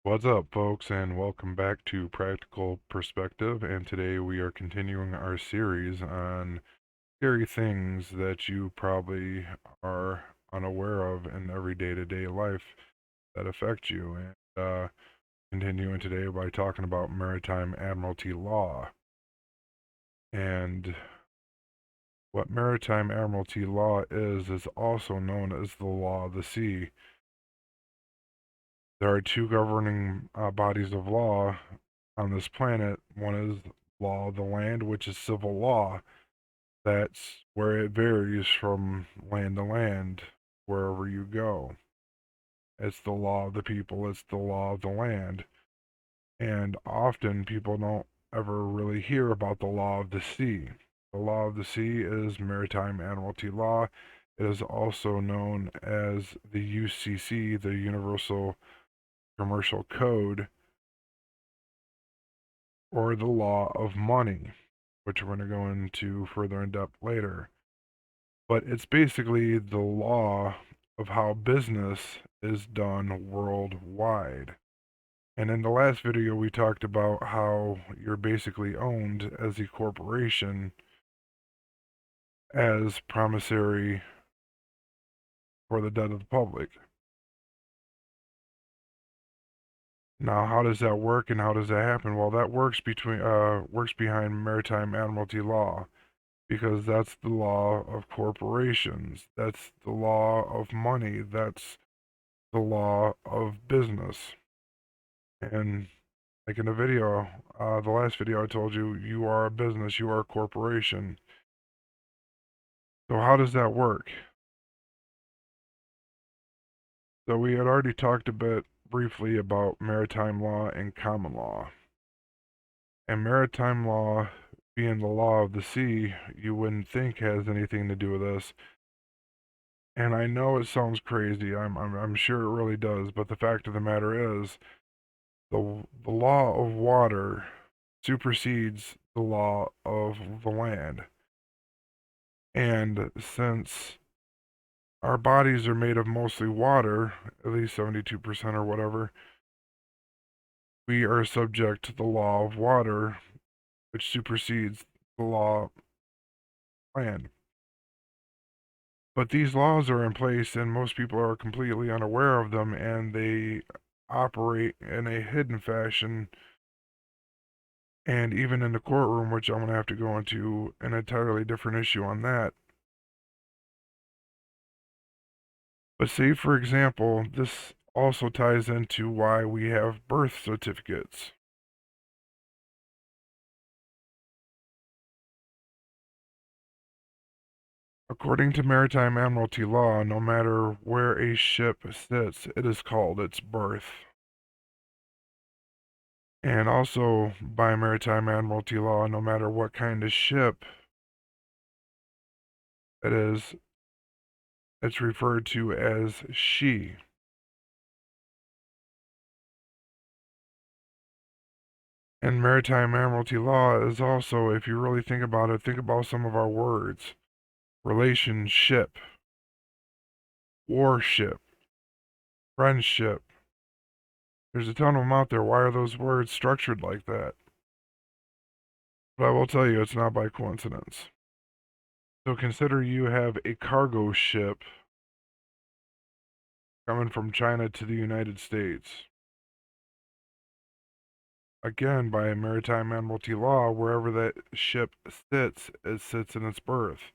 What's up, folks, and welcome back to Practical Perspective. And today we are continuing our series on scary things that you probably are unaware of in every day-to-day life that affect you. And continuing today by talking about maritime admiralty law. And what maritime admiralty law is also known as the law of the sea. There are two governing bodies of law on this planet. One is law of the land, which is civil law. That's where it varies from land to land, wherever you go. It's the law of the people, it's the law of the land. And often people don't ever really hear about the law of the sea. The law of the sea is maritime admiralty law. It is also known as the UCC, the Universal Commercial Code, or the law of money, which we're going to go into further in depth later. But it's basically the law of how business is done worldwide. And in the last video, we talked about how you're basically owned as a corporation as promissory for the debt of the public. Now, how does that work and how does that happen? Well, that works behind maritime admiralty law, because that's the law of corporations. That's the law of money. That's the law of business. And like in the video, the last video I told you, you are a business, you are a corporation. So how does that work? So we had already talked a bit briefly about maritime law and common law. And maritime law, being the law of the sea, you wouldn't think has anything to do with this. And I know it sounds crazy. I'm sure it really does. But the fact of the matter is, the law of water supersedes the law of the land. And since our bodies are made of mostly water, at least 72% or whatever, we are subject to the law of water, which supersedes the law of land. But these laws are in place, and most people are completely unaware of them, and they operate in a hidden fashion. And even in the courtroom, which I'm going to have to go into an entirely different issue on that. But say, for example, this also ties into why we have birth certificates. According to maritime admiralty law, no matter where a ship sits, it is called its berth. And also, by maritime admiralty law, no matter what kind of ship it is, it's referred to as she. And maritime admiralty law is also, if you really think about it, think about some of our words. Relationship, warship, friendship. There's a ton of them out there. Why are those words structured like that? But I will tell you, it's not by coincidence. So consider you have a cargo ship coming from China to the United States. Again, by maritime admiralty law, wherever that ship sits, it sits in its berth.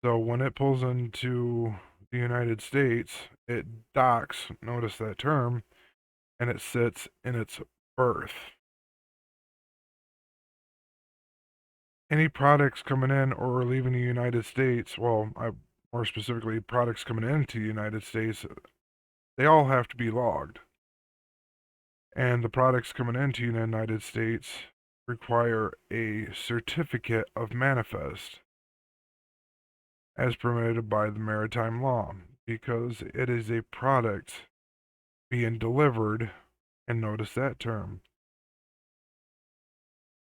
So when it pulls into the United States, it docks, notice that term, and it sits in its berth. Any products coming in or leaving the United States, well, more specifically, products coming into the United States, they all have to be logged. And the products coming into the United States require a certificate of manifest as permitted by the maritime law, because it is a product being delivered, and notice that term,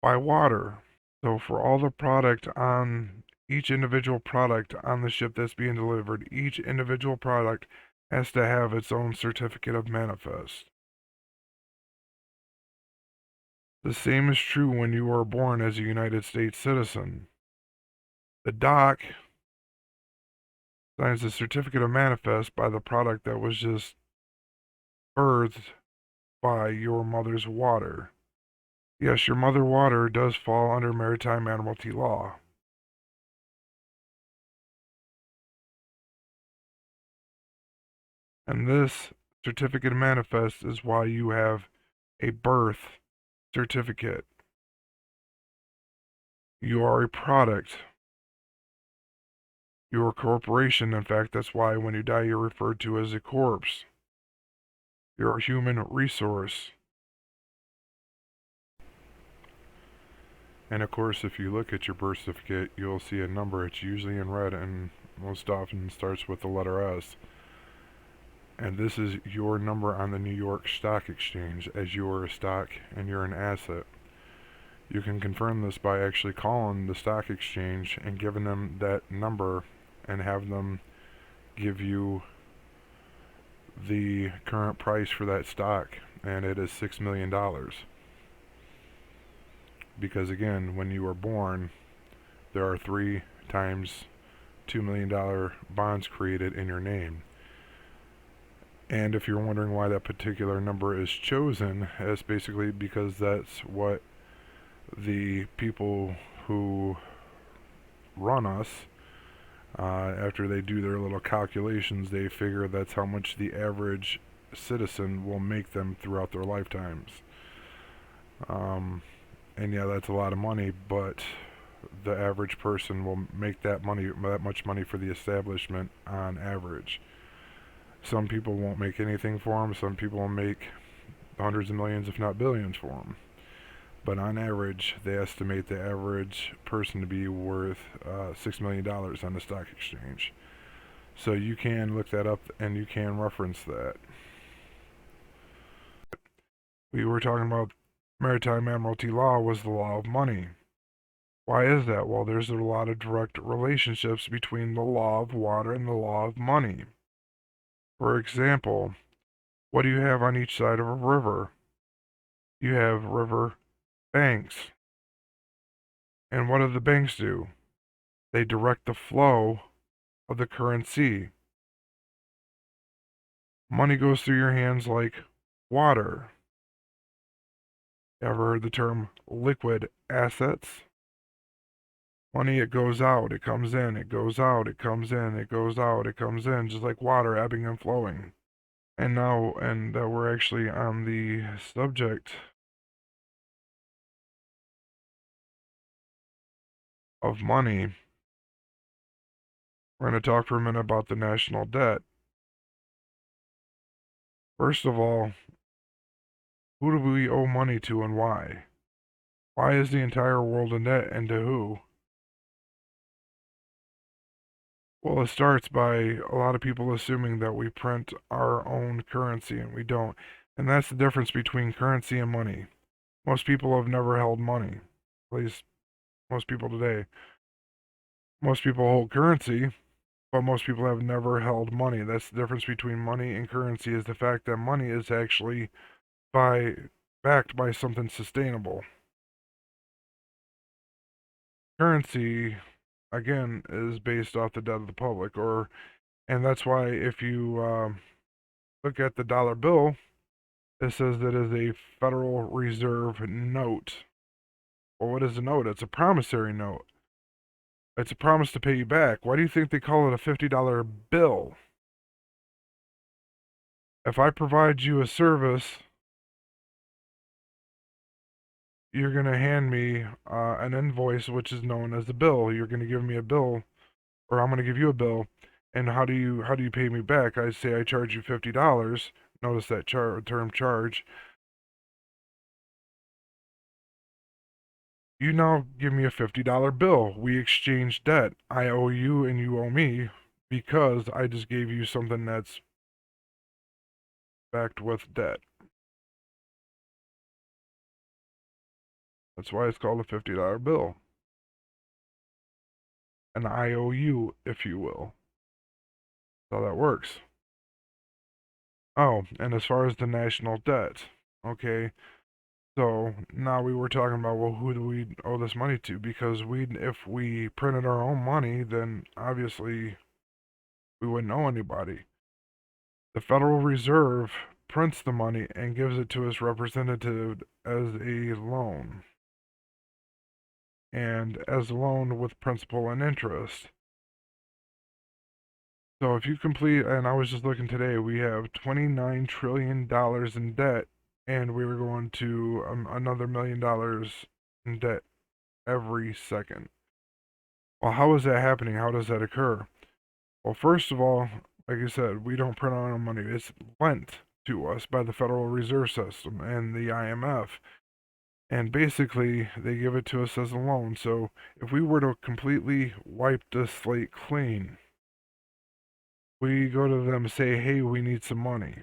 by water. So for all the product on each individual product on the ship that's being delivered, each individual product has to have its own certificate of manifest. The same is true when you are born as a United States citizen. The doc signs a certificate of manifest by the product that was just birthed by your mother's water. Yes, your mother water does fall under maritime admiralty law. And this certificate of manifest is why you have a birth certificate. You are a product. You're a corporation. In fact, that's why when you die, you're referred to as a corpse. You're a human resource. And of course, if you look at your birth certificate, you'll see a number. It's usually in red and most often starts with the letter S. And this is your number on the New York Stock Exchange, as you're a stock and you're an asset. You can confirm this by actually calling the stock exchange and giving them that number and have them give you the current price for that stock, and it is $6 million. Because again, when you were born, there are 3 times $2 million bonds created in your name. And if you're wondering why that particular number is chosen, it's basically because that's what the people who run us, after they do their little calculations, they figure that's how much the average citizen will make them throughout their lifetimes. And yeah, that's a lot of money, but the average person will make that much money for the establishment on average. Some people won't make anything for them. Some people will make hundreds of millions, if not billions, for them. But on average, they estimate the average person to be worth $6 million on the stock exchange. So you can look that up and you can reference that. We were talking about maritime admiralty law was the law of money. Why is that? Well, there's a lot of direct relationships between the law of water and the law of money. For example, what do you have on each side of a river? You have river banks. And what do the banks do? They direct the flow of the currency. Money goes through your hands like water. Ever heard the term liquid assets? Money, it goes out, it comes in, it goes out, it comes in, it goes out, it comes in, just like water ebbing and flowing. And now, we're actually on the subject of money. We're going to talk for a minute about the national debt. First of all, who do we owe money to and why? Why is the entire world in debt, and to who? Well, it starts by a lot of people assuming that we print our own currency, and we don't. And that's the difference between currency and money. Most people have never held money. At least most people today. Most people hold currency, but most people have never held money. That's the difference between money and currency, is the fact that money is actually backed by something sustainable. Currency, again, is based off the debt of the public, and that's why if you look at the dollar bill, it says that it is a Federal Reserve note. Well, what is a note? It's a promissory note. It's a promise to pay you back. Why do you think they call it a $50 bill? If I provide you a service, you're going to hand me an invoice, which is known as a bill. You're going to give me a bill, or I'm going to give you a bill. And how do you pay me back? I say I charge you $50. Notice that term charge. You now give me a $50 bill. We exchange debt. I owe you and you owe me because I just gave you something that's backed with debt. That's why it's called a $50 bill. An IOU, if you will. That's how that works. Oh, and as far as the national debt, okay, So now we were talking about, well, who do we owe this money to? Because if we printed our own money, then obviously we wouldn't owe anybody. The Federal Reserve prints the money and gives it to its representative as a loan, and as a loan with principal and interest. So if you complete, and I was just looking today, we have $29 trillion in debt, and we were going to another $1 million in debt every second. Well, how is that happening? How does that occur? Well, first of all, like I said, we don't print our own money. It's lent to us by the Federal Reserve System and the IMF. And basically, they give it to us as a loan. So if we were to completely wipe the slate clean, we go to them and say, hey, we need some money.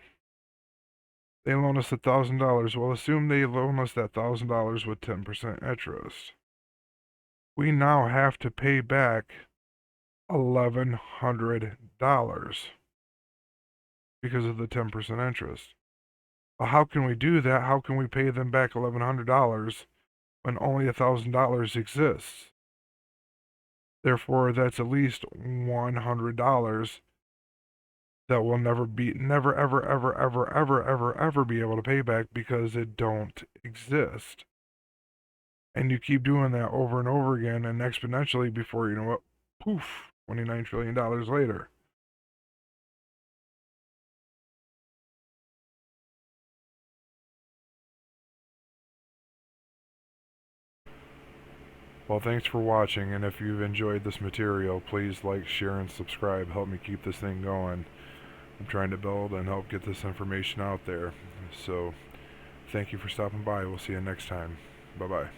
They loan us $1,000. Well, assume they loan us that $1,000 with 10% interest. We now have to pay back $1,100 because of the 10% interest. Well, how can we do that? How can we pay them back $1,100 when only $1,000 exists? Therefore, that's at least $100 that we'll never, ever be able to pay back because it don't exist. And you keep doing that over and over again, and exponentially, before you know it, poof, $29 trillion later. Well, thanks for watching, and if you've enjoyed this material, please like, share, and subscribe. Help me keep this thing going. I'm trying to build and help get this information out there. So, thank you for stopping by. We'll see you next time. Bye-bye.